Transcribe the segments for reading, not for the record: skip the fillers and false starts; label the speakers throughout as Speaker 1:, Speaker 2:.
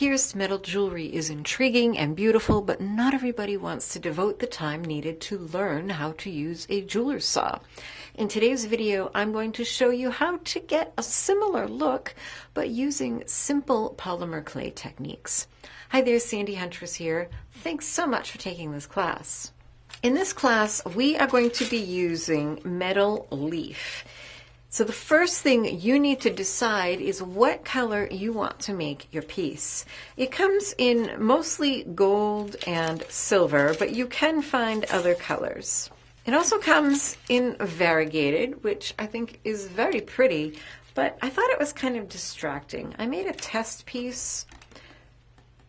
Speaker 1: Pierced metal jewelry is intriguing and beautiful, but not everybody wants to devote the time needed to learn how to use a jeweler's saw. In today's video, I'm going to show you how to get a similar look, but using simple polymer clay techniques. Hi there, Sandy Huntress here. Thanks so much for taking this class. In this class, we are going to be using metal leaf. So the first thing you need to decide is what color you want to make your piece. It comes in mostly gold and silver, but you can find other colors. It also comes in variegated, which I think is very pretty, but I thought it was kind of distracting. I made a test piece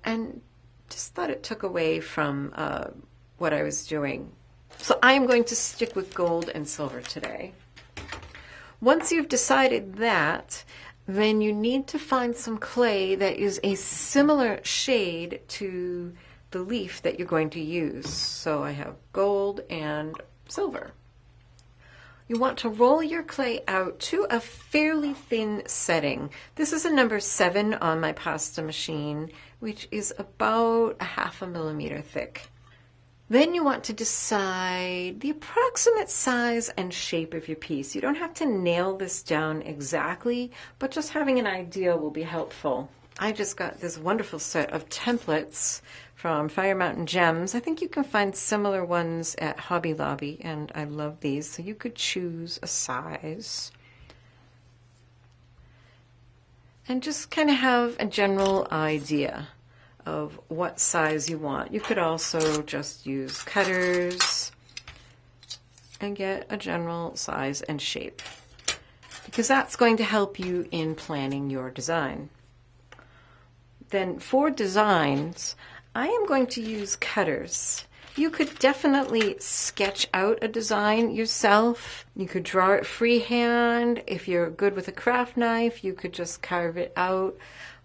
Speaker 1: and just thought it took away from what I was doing. So I am going to stick with gold and silver today. Once you've decided that, then you need to find some clay that is a similar shade to the leaf that you're going to use. So I have gold and silver. You want to roll your clay out to a fairly thin setting. This is a number 7 on my pasta machine, which is about 1/2 millimeter thick. Then you want to decide the approximate size and shape of your piece. You don't have to nail this down exactly, but just having an idea will be helpful. I just got this wonderful set of templates from Fire Mountain Gems. I think you can find similar ones at Hobby Lobby, and I love these. So you could choose a size and just kind of have a general idea of what size you want. You could also just use cutters and get a general size and shape, because that's going to help you in planning your design. Then for designs, I am going to use cutters. You could definitely sketch out a design yourself. You could draw it freehand. If you're good with a craft knife, you could just carve it out.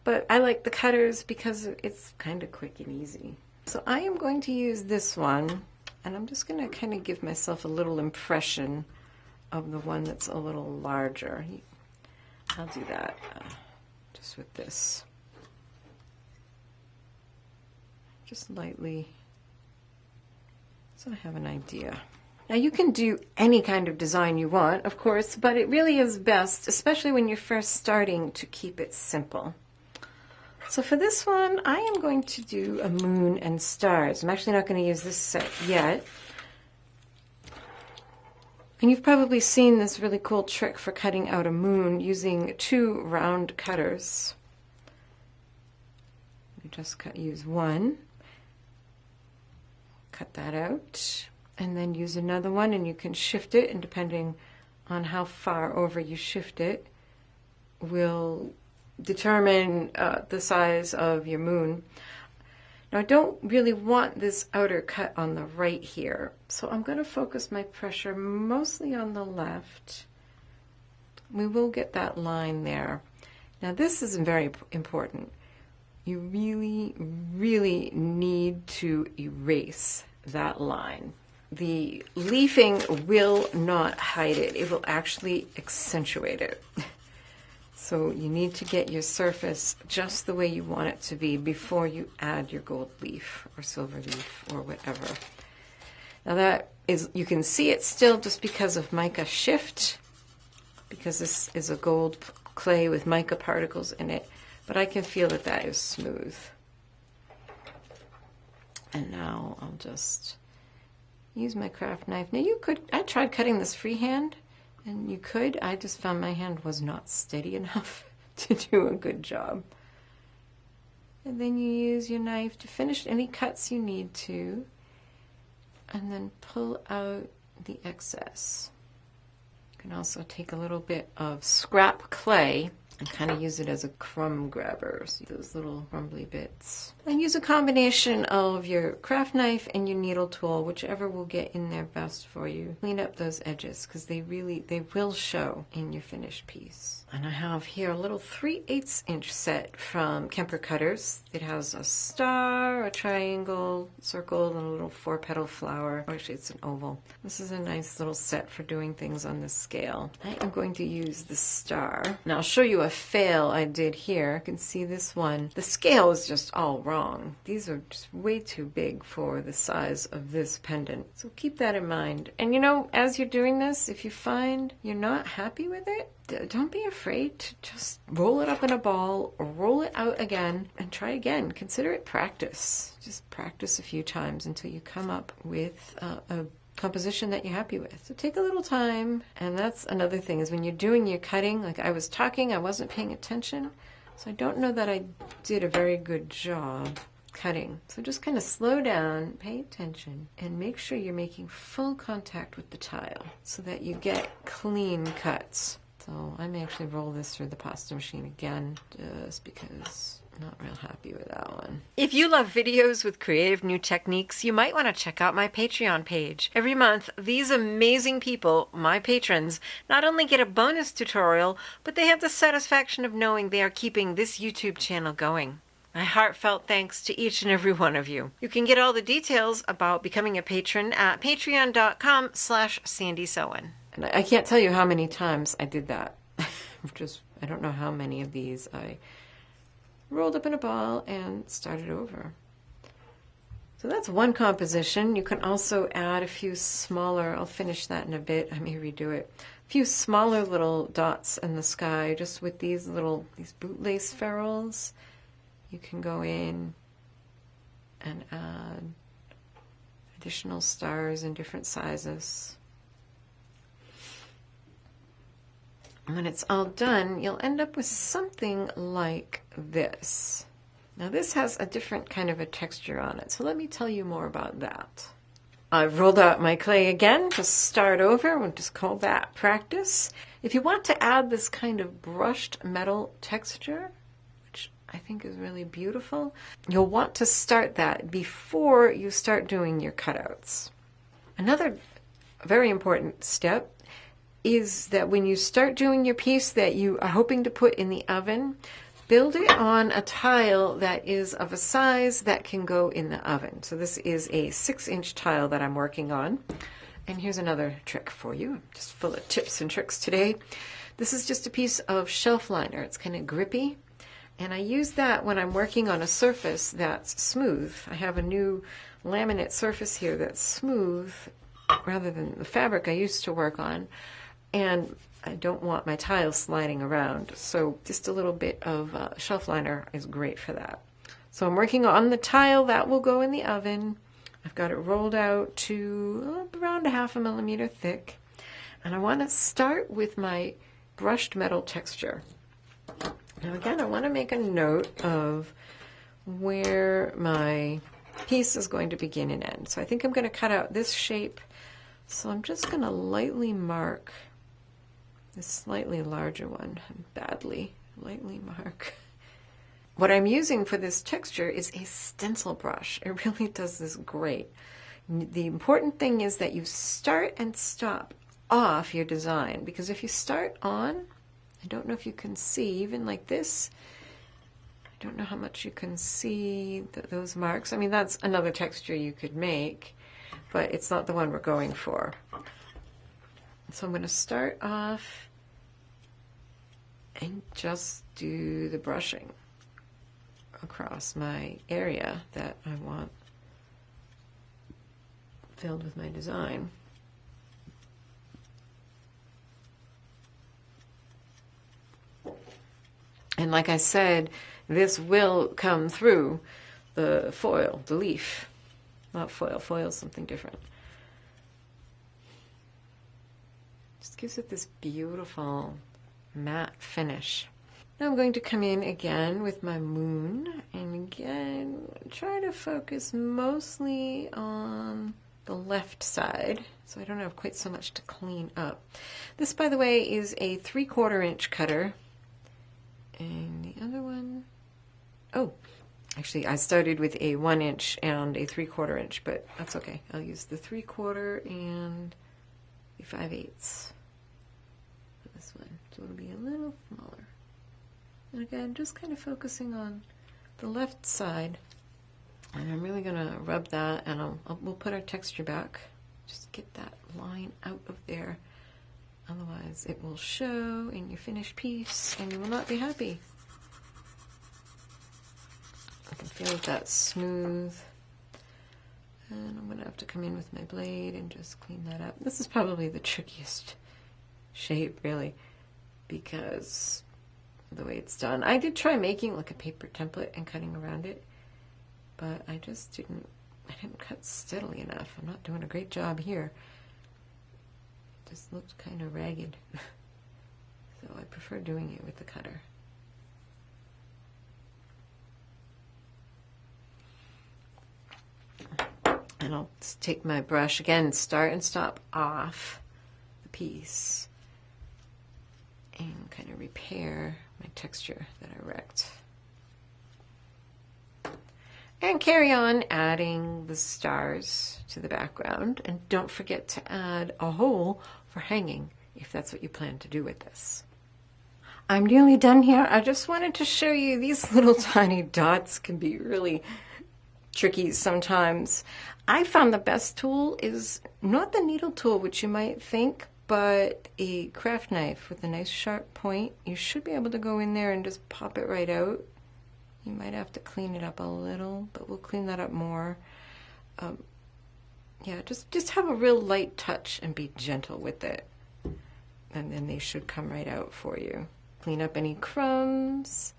Speaker 1: But I like the cutters because it's kind of quick and easy. So I am going to use this one, and I'm just going to kind of give myself a little impression of the one that's a little larger. I'll do that just with this. Just lightly, so I have an idea. Now you can do any kind of design you want, of course, but it really is best, especially when you're first starting, to keep it simple. So for this one, I am going to do a moon and stars. I'm actually not going to use this set yet. And you've probably seen this really cool trick for cutting out a moon using 2 round cutters. You just use one, cut that out, and then use another one, and you can shift it, and depending on how far over you shift it will determine the size of your moon. Now I don't really want this outer cut on the right here, so I'm going to focus my pressure mostly on the left. We will get that line there. Now this is very important. You really, really need to erase that line. The leafing will not hide it. It will actually accentuate it. So you need to get your surface just the way you want it to be before you add your gold leaf or silver leaf or whatever. Now that is, you can see it still just because of mica shift, because this is a gold clay with mica particles in it, but I can feel that that is smooth. And now I'll just use my craft knife. Now you could, I tried cutting this freehand, and you could, I just found my hand was not steady enough to do a good job. And then you use your knife to finish any cuts you need to, and then pull out the excess. You can also take a little bit of scrap clay and kind of use it as a crumb grabber. See those little crumbly bits. And use a combination of your craft knife and your needle tool, whichever will get in there best for you. Clean up those edges because they will show in your finished piece. And I have here a little 3/8 inch set from Kemper cutters. It has a star, a triangle, circle, and a little 4-petal flower. Actually, it's an oval. This is a nice little set for doing things on this scale. I am going to use the star. Now I'll show you a a fail I did here. I can see this one. The scale is just all wrong. These are just way too big for the size of this pendant. So keep that in mind. And you know, as you're doing this, if you find you're not happy with it, don't be afraid to just roll it up in a ball, roll it out again, and try again. Consider it practice. Just practice a few times until you come up with a composition that you're happy with. So take a little time. And that's another thing, is when you're doing your cutting, like I was talking, I wasn't paying attention. So I don't know that I did a very good job cutting. So just kind of slow down, pay attention, and make sure you're making full contact with the tile so that you get clean cuts. So I may actually roll this through the pasta machine again, just because I'm not real happy with that one. If you love videos with creative new techniques, you might want to check out my Patreon page. Every month, these amazing people, my patrons, not only get a bonus tutorial, but they have the satisfaction of knowing they are keeping this YouTube channel going. My heartfelt thanks to each and every one of you. You can get all the details about becoming a patron at patreon.com/SandySowen. And I can't tell you how many times I did that. I don't know how many of these I rolled up in a ball and started over. So that's one composition. You can also add a few smaller, I'll finish that in a bit, I may redo it, a few smaller little dots in the sky just with these bootlace ferrules. You can go in and add additional stars in different sizes. When it's all done, you'll end up with something like this. Now this has a different kind of a texture on it, so let me tell you more about that. I've rolled out my clay again to start over. We'll just call that practice. If you want to add this kind of brushed metal texture, which I think is really beautiful, you'll want to start that before you start doing your cutouts. Another very important step is that when you start doing your piece that you are hoping to put in the oven, build it on a tile that is of a size that can go in the oven. So this is a 6-inch tile that I'm working on. And here's another trick for you. I'm just full of tips and tricks today. This is just a piece of shelf liner. It's kind of grippy. And I use that when I'm working on a surface that's smooth. I have a new laminate surface here that's smooth rather than the fabric I used to work on. And I don't want my tiles sliding around, so just a little bit of shelf liner is great for that. So I'm working on the tile that will go in the oven. I've got it rolled out to around 1/2 millimeter thick, and I want to start with my brushed metal texture. Now again, I want to make a note of where my piece is going to begin and end. So I think I'm going to cut out this shape, so I'm just going to lightly mark this slightly larger one, lightly mark. What I'm using for this texture is a stencil brush. It really does this great. The important thing is that you start and stop off your design, because if you start on, I don't know if you can see, even like this, I don't know how much you can see those marks. I mean, that's another texture you could make, but it's not the one we're going for. So I'm going to start off and just do the brushing across my area that I want filled with my design. And like I said, this will come through the foil, the leaf. Not foil, foil's something different. Just gives it this beautiful matte finish. Now I'm going to come in again with my moon, and again try to focus mostly on the left side, so I don't have quite so much to clean up. This, by the way, is a 3/4 inch cutter, and the other one, oh, actually I started with a 1 inch and a 3/4 inch, but that's okay. I'll use the 3/4 and the 5/8 for this one, so it'll be a little smaller. And again, just kind of focusing on the left side. And I'm really going to rub that, and we'll put our texture back. Just get that line out of there Otherwise it will show in your finished piece and you will not be happy. I can feel that smooth. And I'm going to have to come in with my blade and just clean that up. This is probably the trickiest shape, really, because of the way it's done. I did try making like a paper template and cutting around it, but I just didn't cut steadily enough. I'm not doing a great job here. It just looked kind of ragged. So I prefer doing it with the cutter. And I'll just take my brush again, start and stop off the piece and kind of repair my texture that I wrecked. And carry on adding the stars to the background. And don't forget to add a hole for hanging if that's what you plan to do with this. I'm nearly done here. I just wanted to show you these little tiny dots can be really tricky sometimes. I found the best tool is not the needle tool, which you might think, but a craft knife with a nice sharp point. You should be able to go in there and just pop it right out. You might have to clean it up a little, but we'll clean that up more. Yeah, just have a real light touch and be gentle with it. And then they should come right out for you. Clean up any crumbs.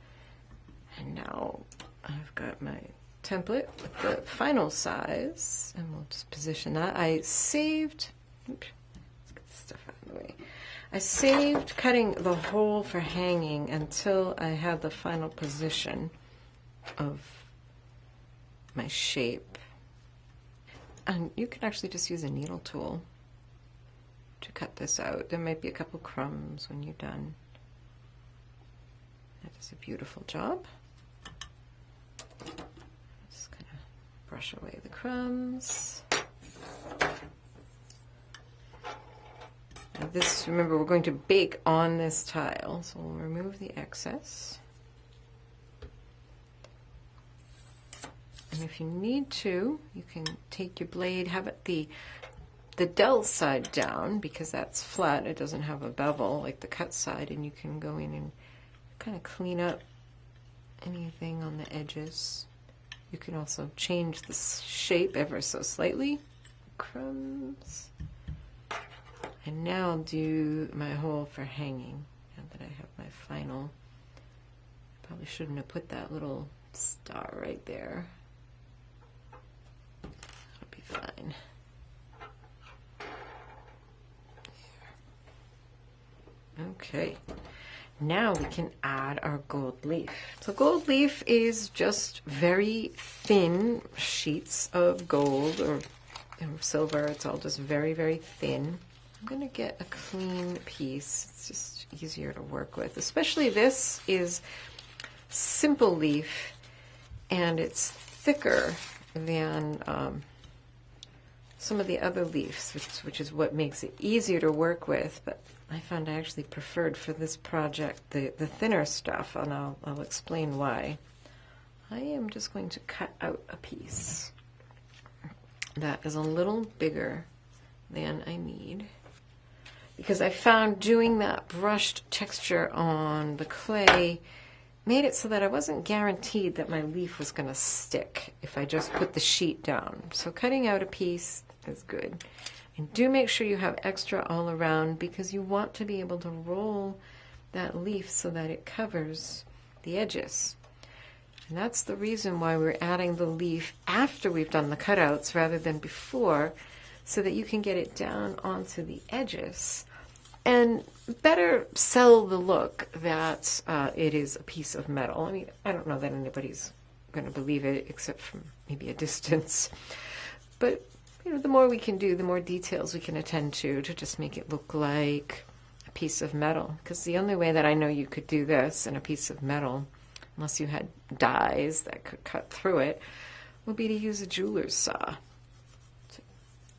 Speaker 1: And now I've got my template with the final size, and we'll just position that. I saved, oops, let's get this stuff out of the way. I saved cutting the hole for hanging until I had the final position of my shape. And you can actually just use a needle tool to cut this out. There might be a couple crumbs when you're done. That does a beautiful job. Brush away the crumbs. Now this, remember, we're going to bake on this tile, so we'll remove the excess. And if you need to, you can take your blade, have it the dull side down, because that's flat, it doesn't have a bevel like the cut side, and you can go in and kind of clean up anything on the edges. You can also change the shape ever so slightly. Crumbs. And now I'll do my hole for hanging. Now that I have my final. I probably shouldn't have put that little star right there. That'll be fine. There. Okay. Now we can add our gold leaf. So gold leaf is just very thin sheets of gold or silver. It's all just very, very thin. I'm going to get a clean piece. It's just easier to work with. Especially this is simple leaf, and it's thicker than some of the other leaves, which is what makes it easier to work with. But I found I actually preferred for this project the thinner stuff, and I'll explain why. I am just going to cut out a piece that is a little bigger than I need, because I found doing that brushed texture on the clay made it so that I wasn't guaranteed that my leaf was going to stick if I just put the sheet down. So cutting out a piece is good. And do make sure you have extra all around, because you want to be able to roll that leaf so that it covers the edges. And that's the reason why we're adding the leaf after we've done the cutouts rather than before, so that you can get it down onto the edges and better sell the look that it is a piece of metal. I mean, I don't know that anybody's going to believe it except from maybe a distance. But you know, the more we can do, the more details we can attend to just make it look like a piece of metal. Because the only way that I know you could do this in a piece of metal, unless you had dies that could cut through it, would be to use a jeweler's saw to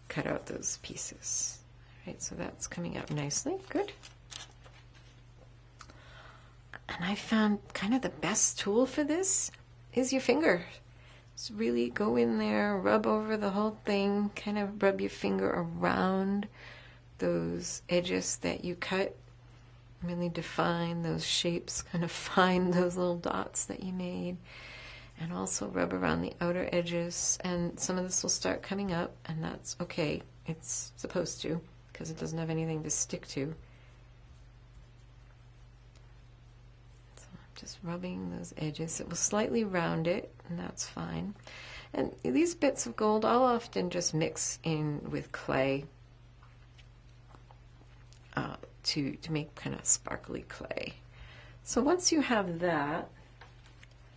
Speaker 1: cut out those pieces. All right, so that's coming out nicely. Good. And I found kind of the best tool for this is your finger. Just really go in there, rub over the whole thing, kind of rub your finger around those edges that you cut. Really define those shapes, kind of find those little dots that you made. And also rub around the outer edges, and some of this will start coming up, and that's okay. It's supposed to, because it doesn't have anything to stick to. So I'm just rubbing those edges. It will slightly round it, and that's fine. And these bits of gold I'll often just mix in with clay to make kind of sparkly clay. So once you have that,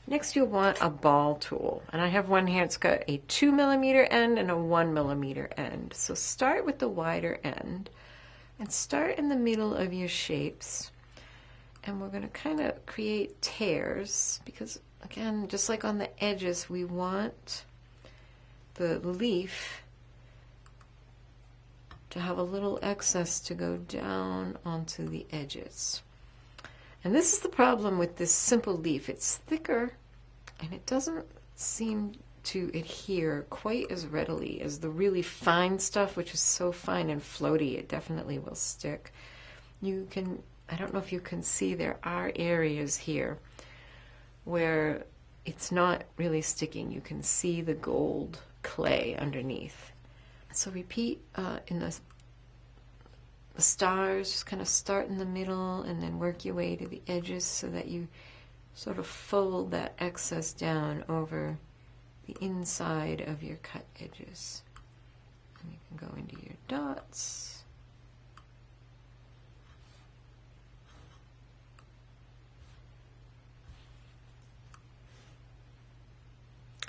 Speaker 1: next you'll want a ball tool, and I have one here. It's got a 2mm end and a 1mm end. So start with the wider end and start in the middle of your shapes, and we're going to kind of create tears because, again, just like on the edges, we want the leaf to have a little excess to go down onto the edges. And this is the problem with this simple leaf. It's thicker and it doesn't seem to adhere quite as readily as the really fine stuff, which is so fine and floaty, it definitely will stick. You can, I don't know if you can see, there are areas here where it's not really sticking. You can see the gold clay underneath. So repeat in the stars, just kind of start in the middle and then work your way to the edges so that you sort of fold that excess down over the inside of your cut edges. And you can go into your dots.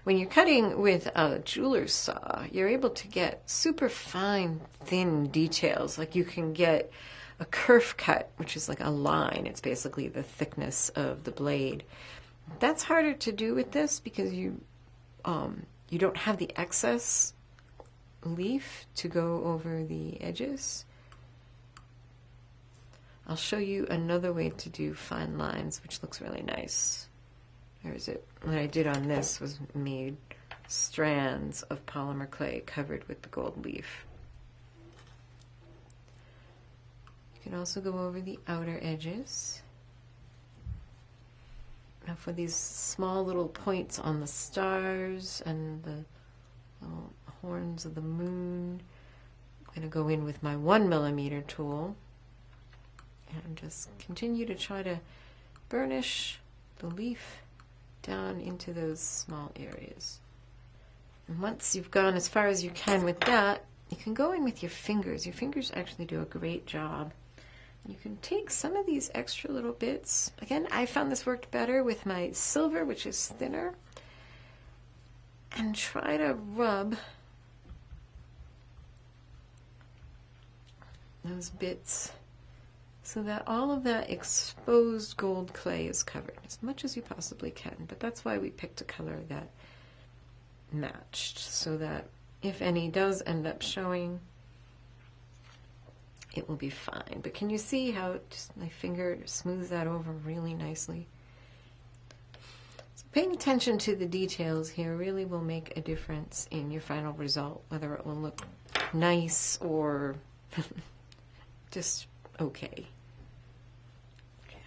Speaker 1: When you're cutting with a jeweler's saw, you're able to get super fine, thin details. Like you can get a kerf cut, which is like a line. It's basically the thickness of the blade. That's harder to do with this because you don't have the excess leaf to go over the edges. I'll show you another way to do fine lines, which looks really nice. Where is it? What I did on this was made strands of polymer clay covered with the gold leaf. You can also go over the outer edges. Now for these small little points on the stars and the little horns of the moon, I'm going to go in with my 1mm tool and just continue to try to burnish the leaf down into those small areas. And once you've gone as far as you can with that, you can go in with your fingers. Your fingers actually do a great job. You can take some of these extra little bits. Again, I found this worked better with my silver, which is thinner, and try to rub those bits so that all of that exposed gold clay is covered as much as you possibly can. But that's why we picked a color that matched, so that if any does end up showing, it will be fine. But can you see how just my finger smooths that over really nicely? So paying attention to the details here really will make a difference in your final result, whether it will look nice or just okay.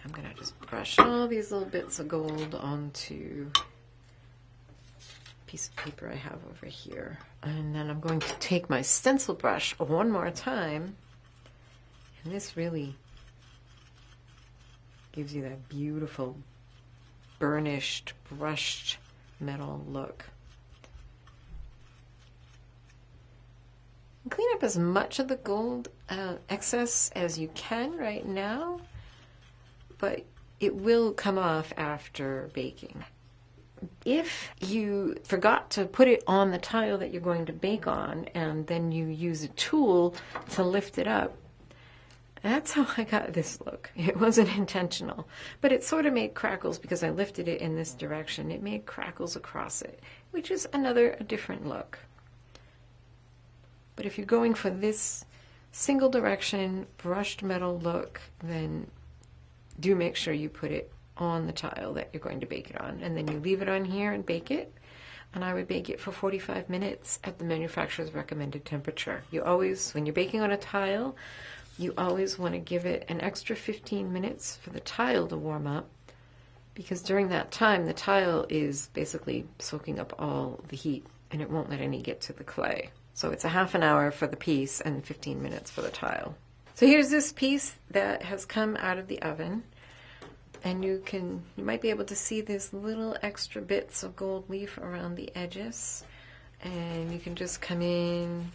Speaker 1: I'm going to just brush all these little bits of gold onto a piece of paper I have over here. And then I'm going to take my stencil brush one more time. And this really gives you that beautiful burnished, brushed metal look. And clean up as much of the gold excess as you can right now, but it will come off after baking. If you forgot to put it on the tile that you're going to bake on and then you use a tool to lift it up, that's how I got this look. It wasn't intentional, but it sort of made crackles because I lifted it in this direction. It made crackles across it, which is a different look. But if you're going for this single direction brushed metal look, then do make sure you put it on the tile that you're going to bake it on, and then you leave it on here and bake it. and I would bake it for 45 minutes at the manufacturer's recommended temperature. You always, when you're baking on a tile, you always want to give it an extra 15 minutes for the tile to warm up, because during that time the tile is basically soaking up all the heat and it won't let any get to the clay. So it's a half an hour for the piece and 15 minutes for the tile. So here's this piece that has come out of the oven, and you might be able to see these little extra bits of gold leaf around the edges, and you can just come in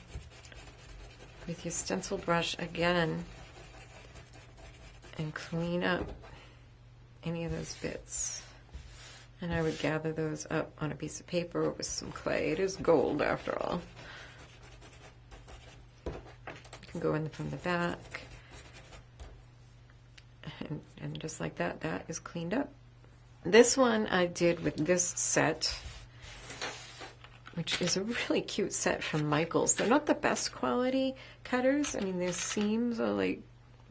Speaker 1: with your stencil brush again and clean up any of those bits. And I would gather those up on a piece of paper with some clay. It is gold after all. You can go in from the back. And just like that, that is cleaned up. This one I did with this set, which is a really cute set from Michaels. They're not the best quality cutters. I mean, their seams are like,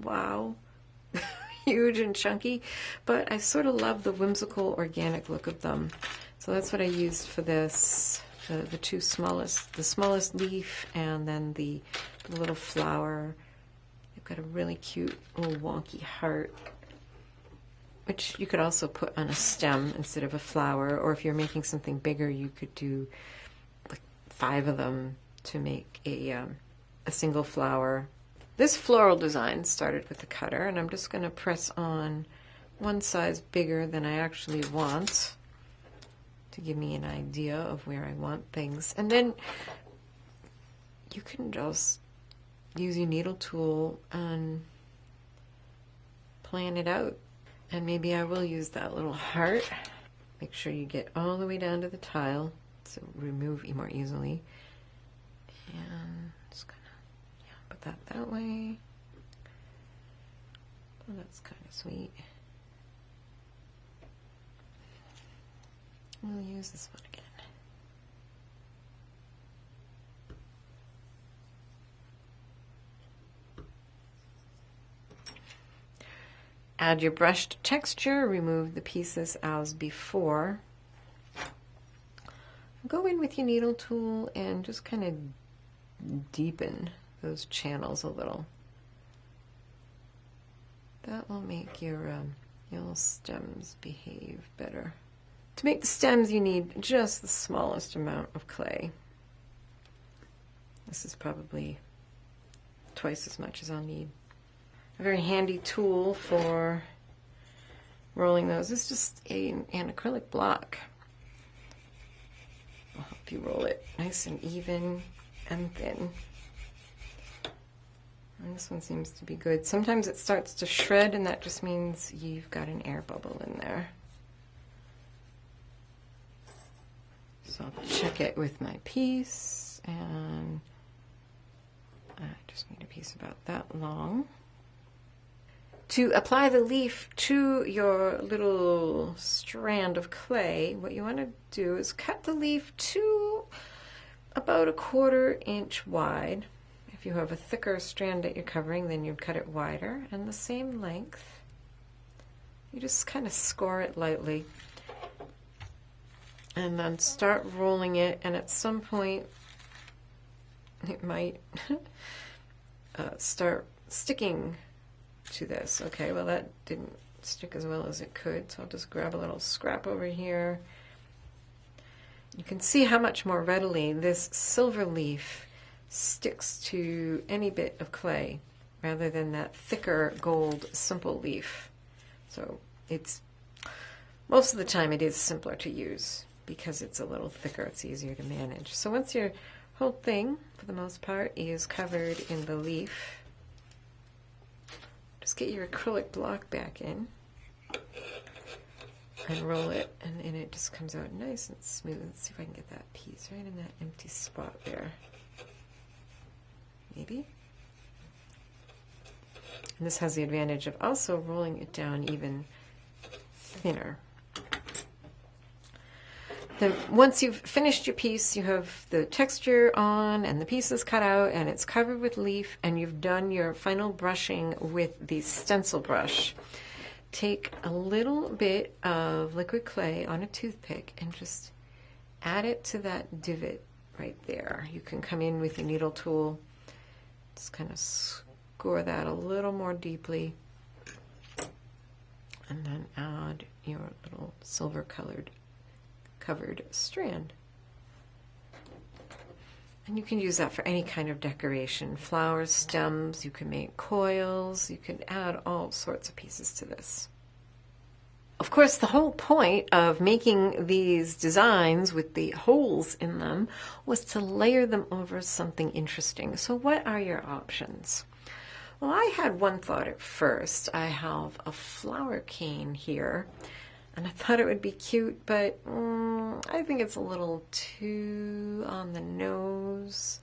Speaker 1: wow, huge and chunky, but I sort of love the whimsical organic look of them. So that's what I used for this, the two smallest, the smallest leaf and then the little flower. They've got a really cute little wonky heart, which you could also put on a stem instead of a flower, or if you're making something bigger, you could do like 5 of them to make a single flower. This floral design started with the cutter, and I'm just going to press on one size bigger than I actually want to give me an idea of where I want things. And then you can just use your needle tool and plan it out. And maybe I will use that little heart. Make sure you get all the way down to the tile to remove more easily. And just kind of put that way. Oh, that's kind of sweet. We'll use this one again. Add your brushed texture, remove the pieces as before. Go in with your needle tool and just kind of deepen those channels a little. That will make your little stems behave better. To make the stems, you need just the smallest amount of clay. This is probably twice as much as I'll need. A very handy tool for rolling those is just an acrylic block. I'll help you roll it nice and even and thin. And this one seems to be good. Sometimes it starts to shred, and that just means you've got an air bubble in there. So I'll check it with my piece, and I just need a piece about that long. To apply the leaf to your little strand of clay, what you want to do is cut the leaf to about 1/4 inch wide. If you have a thicker strand that you're covering, then you'd cut it wider, and the same length. You just kind of score it lightly. And then start rolling it, and at some point it might start sticking to this. Okay, well that didn't stick as well as it could, so I'll just grab a little scrap over here. You can see how much more readily this silver leaf sticks to any bit of clay rather than that thicker gold simple leaf. So it's, most of the time it is simpler to use because it's a little thicker, it's easier to manage. So once your whole thing, for the most part, is covered in the leaf, just get your acrylic block back in and roll it, and it just comes out nice and smooth. Let's see if I can get that piece right in that empty spot there. Maybe. And this has the advantage of also rolling it down even thinner. Then once you've finished your piece, you have the texture on and the piece is cut out and it's covered with leaf, and you've done your final brushing with the stencil brush. Take a little bit of liquid clay on a toothpick and just add it to that divot right there. You can come in with your needle tool, just kind of score that a little more deeply, and then add your little silver covered strand. And you can use that for any kind of decoration. Flowers, stems, you can make coils, you can add all sorts of pieces to this. Of course, the whole point of making these designs with the holes in them was to layer them over something interesting. So what are your options? Well, I had one thought at first. I have a flower cane here, and I thought it would be cute, but I think it's a little too on the nose.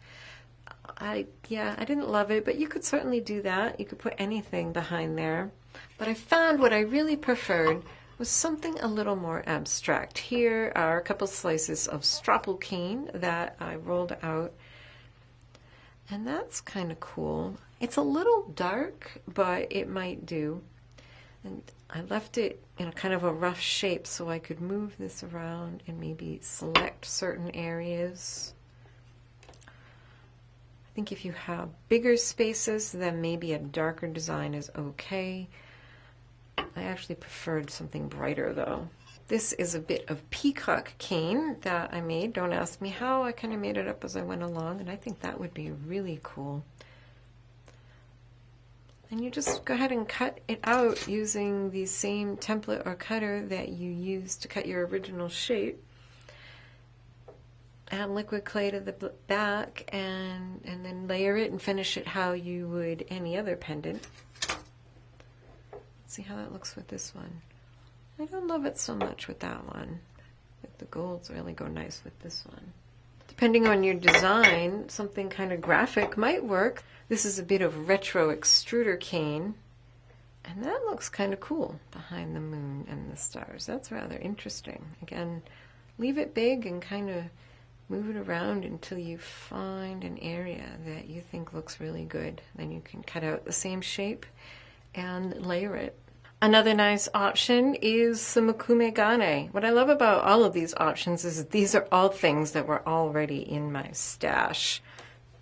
Speaker 1: I didn't love it, but you could certainly do that. You could put anything behind there. But I found what I really preferred was something a little more abstract. Here are a couple slices of Stroppel cane that I rolled out, and that's kind of cool. It's a little dark, but it might do. And I left it in a kind of a rough shape so I could move this around and maybe select certain areas. I think if you have bigger spaces, then maybe a darker design is okay. I actually preferred something brighter though. This is a bit of peacock cane that I made. Don't ask me how, I kind of made it up as I went along, and I think that would be really cool. And you just go ahead and cut it out using the same template or cutter that you used to cut your original shape. Add liquid clay to the back and then layer it and finish it how you would any other pendant. Let's see how that looks with this one. I don't love it so much with that one. But the golds really go nice with this one. Depending on your design, something kind of graphic might work. This is a bit of retro extruder cane, and that looks kind of cool behind the moon and the stars. That's rather interesting. Again, leave it big and kind of move it around until you find an area that you think looks really good. Then you can cut out the same shape and layer it. Another nice option is the Mokume gane. What I love about all of these options is that these are all things that were already in my stash.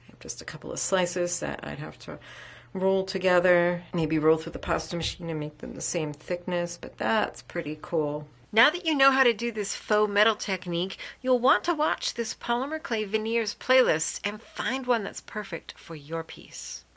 Speaker 1: I have just a couple of slices that I'd have to roll together, maybe roll through the pasta machine and make them the same thickness, but that's pretty cool. Now that you know how to do this faux metal technique, you'll want to watch this polymer clay veneers playlist and find one that's perfect for your piece.